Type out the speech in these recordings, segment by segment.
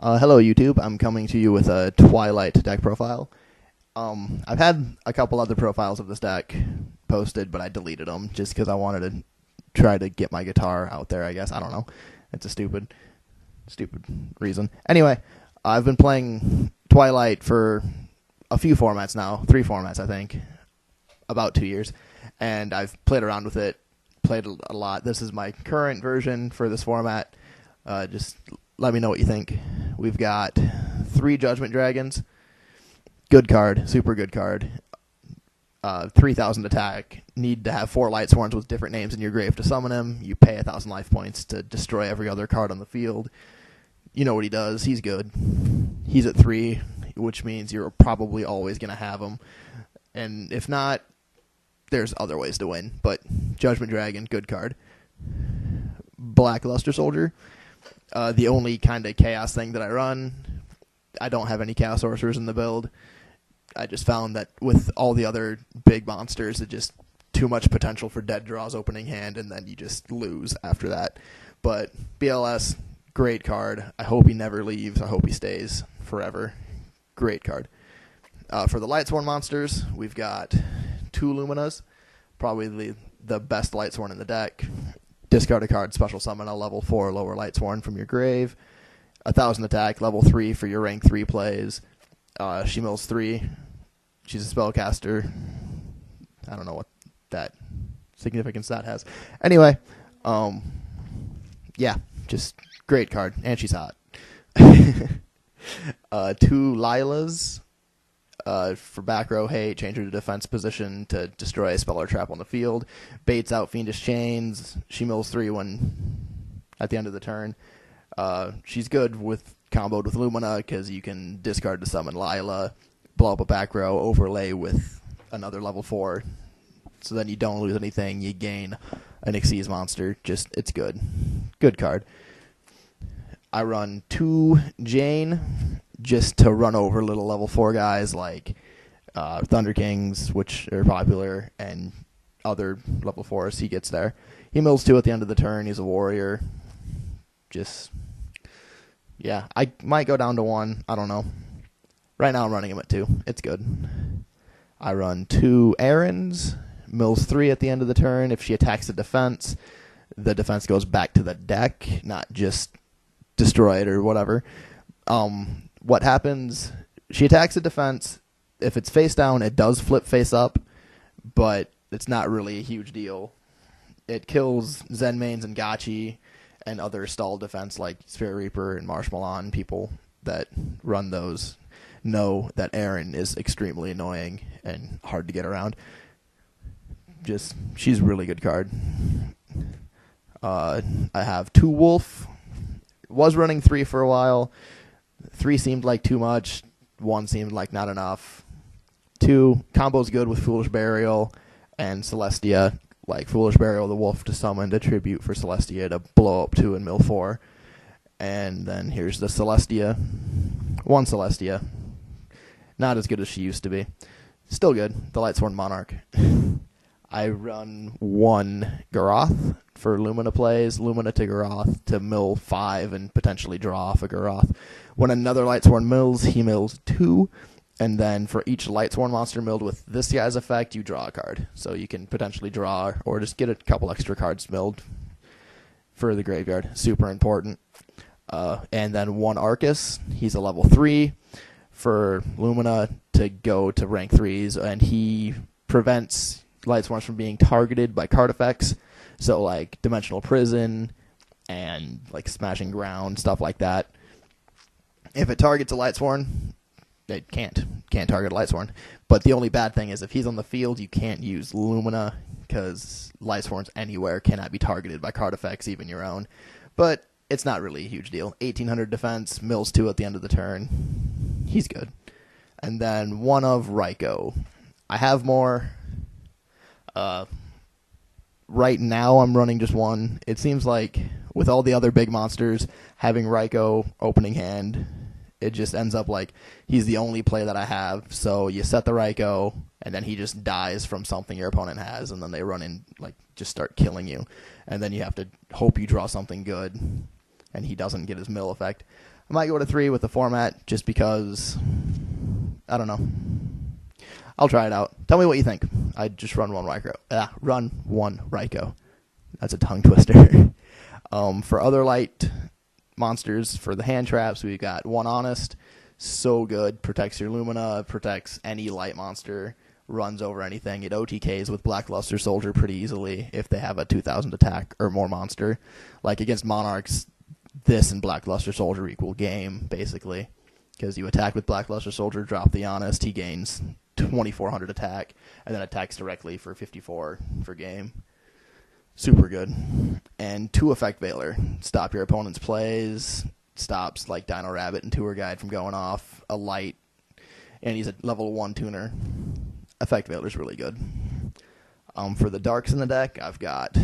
Hello, YouTube. I'm coming to you with a Twilight deck profile. I've had a couple other profiles of this deck posted, but I deleted them just because I wanted to try to get my guitar out there, I guess. I don't know. It's a stupid reason. Anyway, I've been playing Twilight for a few formats now, 3 formats, I think, about 2 years, and I've played around with it, played a lot. This is my current version for this format. Just let me know what you think. We've got 3 Judgment Dragons. Good card, super good card. 3,000 attack. Need to have 4 Lightsworns with different names in your grave to summon him. You pay 1,000 life points to destroy every other card on the field. You know what he does. He's good. He's at 3, which means you're probably always going to have him. And if not, there's other ways to win. But Judgment Dragon, good card. Black Luster Soldier. The only kind of chaos thing that I run. I don't have any chaos sorcerers in the build. I just found that with all the other big monsters, it just too much potential for dead draws opening hand, and then you just lose after that. But BLS, great card. I hope he never leaves. I hope he stays forever. Great card. For the Lightsworn monsters, we've got 2 Luminas, probably the best Lightsworn in the deck. Discard a card, special summon a level 4 lower Lightsworn from your grave. 1,000 attack, level 3 for your rank 3 plays. She mills 3. She's a spellcaster. I don't know what that significance that has. Anyway, yeah, just great card, and she's hot. 2 Lilas. For back row hate, change her to defense position to destroy a spell or trap on the field. Baits out Fiendish Chains. She mills 3 when at the end of the turn. She's good with comboed with Lumina because you can discard to summon Lila, blow up a back row, overlay with another level 4. So then you don't lose anything. You gain an Xyz monster. Just, it's good. Good card. I run 2 Jane just to run over little level 4 guys like Thunder Kings, which are popular, and other level 4s. He gets there. He mills 2 at the end of the turn. He's a warrior. Just, yeah, I might go down to 1. I don't know. Right now I'm running him at 2. It's good. I run 2 Errands. Mills 3 at the end of the turn. If she attacks the defense goes back to the deck, not just destroy it or whatever. What happens, she attacks the defense. If it's face down, it does flip face up, but it's not really a huge deal. It kills Zenmains and Gachi and other stalled defense like Spirit Reaper and Marshmallow. People that run those know that Aaron is extremely annoying and hard to get around. Just, she's a really good card. I have 2 Wolf. Was running 3 for a while. 3 seemed like too much. 1 seemed like not enough. 2, combo's good with Foolish Burial and Celestia. Like Foolish Burial, the wolf to summon the tribute for Celestia to blow up 2 and mill 4. And then here's the Celestia. 1 Celestia. Not as good as she used to be. Still good. The Lightsworn Monarch. I run 1 Garoth for Lumina plays. Lumina to Garoth to mill 5 and potentially draw off a Garoth. When another Lightsworn mills, he mills 2. And then for each Lightsworn monster milled with this guy's effect, you draw a card. So you can potentially draw or just get a couple extra cards milled for the graveyard. Super important. And then 1 Arcus. He's a level 3 for Lumina to go to rank 3s. And he prevents Lightsworns from being targeted by card effects. So like Dimensional Prison and like Smashing Ground, stuff like that. If it targets a Lightsworn, it can't target a Lightsworn. But the only bad thing is if he's on the field, you can't use Lumina because Lightsworns anywhere cannot be targeted by card effects, even your own. But it's not really a huge deal. 1,800 defense, mills 2 at the end of the turn. He's good. And then 1 of Raikou. I have more. Right now I'm running just 1. It seems like with all the other big monsters, having Raikou opening hand, it just ends up like he's the only play that I have. So you set the Raikou, and then he just dies from something your opponent has, and then they run in, like, just start killing you. And then you have to hope you draw something good. and he doesn't get his mill effect. I might go to 3 with the format just because, I don't know. I'll try it out. Tell me what you think. I'd just run one Raikou. Run one Raikou. That's a tongue twister. For other light monsters, for the hand traps, we've got One Honest. So good. Protects your Lumina, protects any light monster, runs over anything. It OTKs with Blackluster Soldier pretty easily if they have a 2,000 attack or more monster. Like against Monarchs, this and Blackluster Soldier equal game, basically. Because you attack with Blackluster Soldier, drop the Honest, he gains 2,400 attack, and then attacks directly for 54 for game. Super good. And 2 Effect Veiler. Stop your opponent's plays, stops like Dino Rabbit and Tour Guide from going off, a light, and he's a level 1 tuner. Effect Veiler's really good. For the darks in the deck, I've got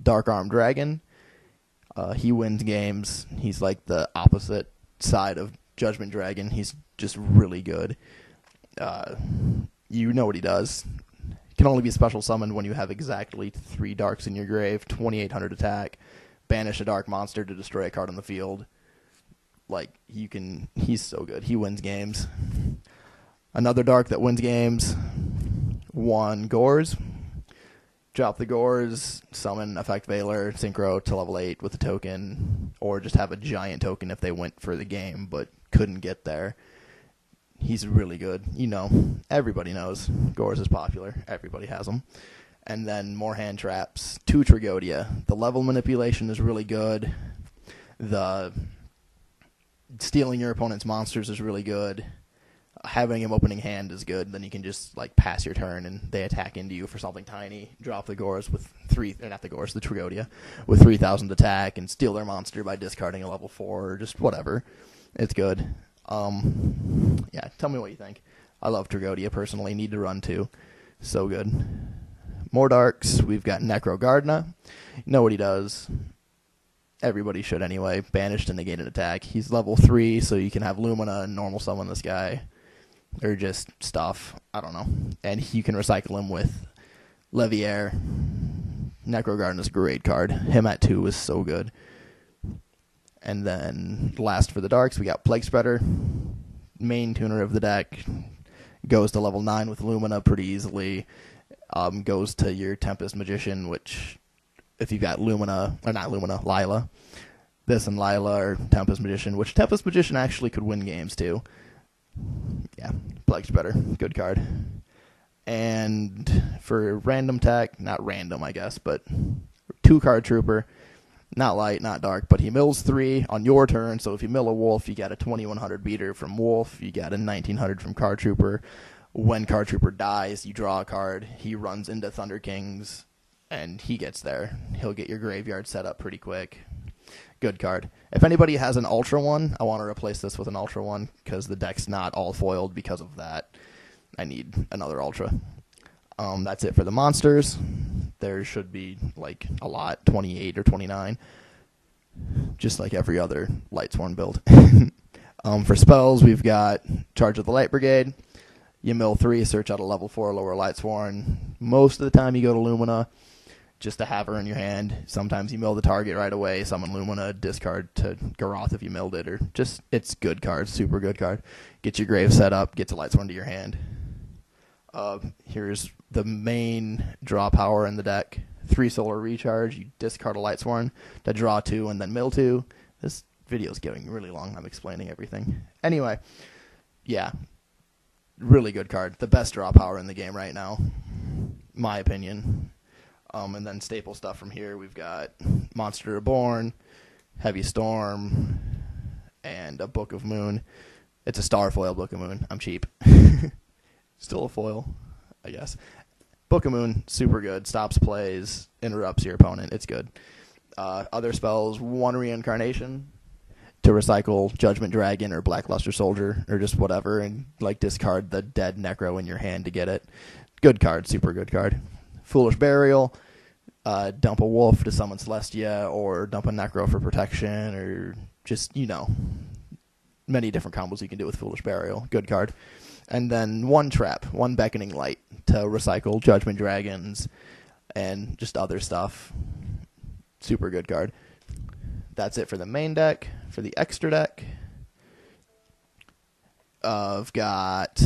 Dark Arm Dragon. He wins games. He's like the opposite side of Judgment Dragon. He's just really good. You know what he does. He can only be special summoned when you have exactly 3 darks in your grave, 2,800 attack, banish a dark monster to destroy a card on the field. Like, he's so good. He wins games. Another dark that wins games, 1 Gores. Drop the Gores, summon Effect Veiler, Synchro to level 8 with a token, or just have a giant token if they went for the game but couldn't get there. He's really good. You know, everybody knows Gores is popular. Everybody has them. And then more hand traps. 2 Trigodia. The level manipulation is really good. The stealing your opponent's monsters is really good. Having him opening hand is good. Then you can just like pass your turn and they attack into you for something tiny. Drop the Gores with the Trigodia with 3,000 attack and steal their monster by discarding a level 4 or just whatever. It's good. Yeah, tell me what you think. I love Trigodia personally. Need to run 2. So good. More darks. We've got Necro Gardna. You know what he does. Everybody should anyway. Banished and negated attack. He's level 3, so you can have Lumina and normal summon this guy. Or just stuff. I don't know. And you can recycle him with Leviair. Necro Gardna is a great card. Him at 2 is so good. And then last for the darks, we got Plague Spreader. Main tuner of the deck. Goes to level 9 with Lumina pretty easily. Goes to your Tempest Magician, which if you've got Lila. This and Lila are Tempest Magician, which Tempest Magician actually could win games too. Yeah, Plague Spreader, good card. And for random tech, not random I guess, but 2-card Trooper. Not light, not dark, but he mills 3 on your turn, so if you mill a Wolf, you get a 2,100 beater from Wolf, you get a 1,900 from Card Trooper. When Card Trooper dies, you draw a card, he runs into Thunder Kings, and he gets there. He'll get your graveyard set up pretty quick. Good card. If anybody has an Ultra one, I want to replace this with an Ultra one, because the deck's not all foiled because of that. I need another Ultra. That's it for the monsters. There should be, like, a lot, 28 or 29, just like every other Lightsworn build. For spells, we've got Charge of the Light Brigade. You mill 3, search out a level 4 lower Lightsworn. Most of the time you go to Lumina, just to have her in your hand. Sometimes you mill the target right away, summon Lumina, discard to Garoth if you milled it, or just, it's good card, super good card. Get your grave set up, gets a Lightsworn to your hand. Here's the main draw power in the deck. 3 solar recharge, you discard a Lightsworn to draw 2 and then mill 2. This video's getting really long, I'm explaining everything. Anyway, yeah, really good card. The best draw power in the game right now, my opinion. And then staple stuff from here, we've got Monster Reborn, Heavy Storm, and a Book of Moon. It's a star foil Book of Moon. I'm cheap. Still a foil, I guess. Book of Moon, super good. Stops plays, interrupts your opponent. It's good. Other spells, 1 Reincarnation to recycle Judgment Dragon or Blackluster Soldier or just whatever, and like discard the dead Necro in your hand to get it. Good card, super good card. Foolish Burial, dump a Wolf to summon Celestia, or dump a Necro for protection, or just, you know, many different combos you can do with Foolish Burial. Good card. And then 1 Trap, 1 Beckoning Light to recycle Judgment Dragons and just other stuff. Super good card. That's it for the main deck. For the extra deck, I've got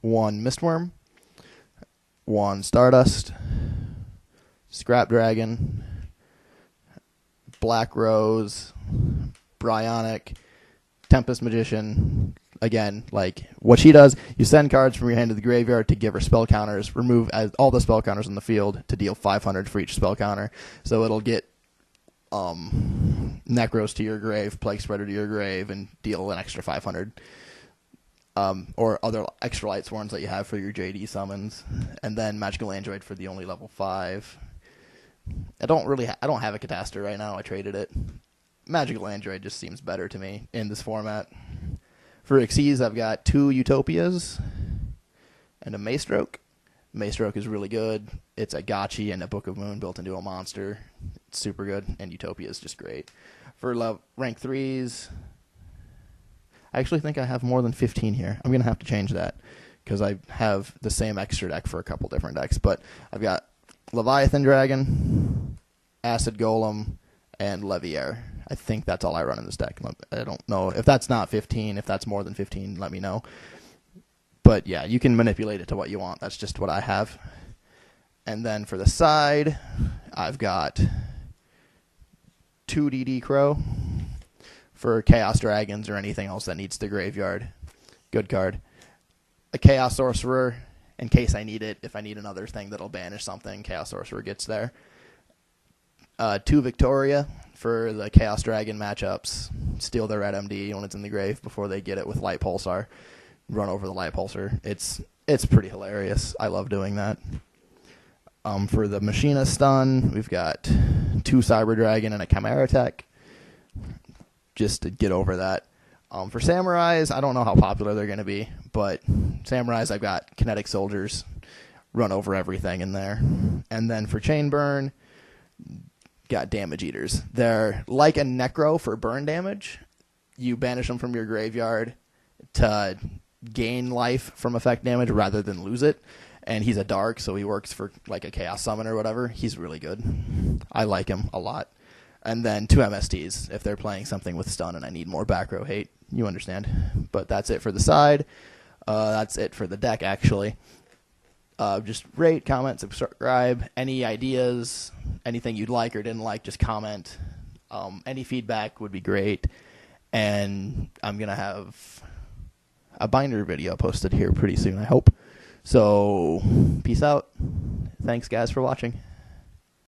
1 Mistworm, 1 Stardust, Scrap Dragon, Black Rose, Bryonic, Tempest Magician. Again, like what she does, you send cards from your hand to the graveyard to give her spell counters, remove all the spell counters on the field to deal 500 for each spell counter. So it'll get Necros to your grave, Plague Spreader to your grave, and deal an extra 500. Or other extra light sworns that you have for your JD summons. And then Magical Android for the only level 5. I don't have a Cataster right now. I traded it. Magical Android just seems better to me in this format. For Xyz, I've got 2 Utopias and a Maystroke. Maystroke is really good. It's a Gotchi and a Book of Moon built into a monster. It's super good, and Utopia is just great. For rank 3s, I actually think I have more than 15 here. I'm going to have to change that because I have the same extra deck for a couple different decks. But I've got Leviathan Dragon, Acid Golem, and Leviair. I think that's all I run in this deck. I don't know. If that's not 15, if that's more than 15, let me know. But yeah, you can manipulate it to what you want. That's just what I have. And then for the side, I've got 2 DD Crow for Chaos Dragons or anything else that needs the graveyard. Good card. A Chaos Sorcerer in case I need it. If I need another thing that'll banish something, Chaos Sorcerer gets there. 2 Victoria for the Chaos Dragon matchups. Steal their red MD when it's in the grave before they get it with Light Pulsar. Run over the Light Pulsar. It's pretty hilarious. I love doing that. For the Machina stun, we've got 2 Cyber Dragon and a Chimera Tech. Just to get over that. For Samurais, I don't know how popular they're going to be, but Samurais, I've got Kinetic Soldiers. Run over everything in there. And then for Chain Burn, got Damage Eaters. They're like a Necro for burn damage. You banish them from your graveyard to gain life from effect damage rather than lose it. And he's a dark, so he works for like a Chaos Summon or whatever. He's really good. I like him a lot. And then 2 MSTs if they're playing something with stun and I need more back row hate. You understand. But that's it for the side. That's it for the deck, actually. Just rate, comment, subscribe. Any ideas, anything you'd like or didn't like, just comment. Any feedback would be great. And I'm going to have a binder video posted here pretty soon, I hope. So, peace out. Thanks, guys, for watching.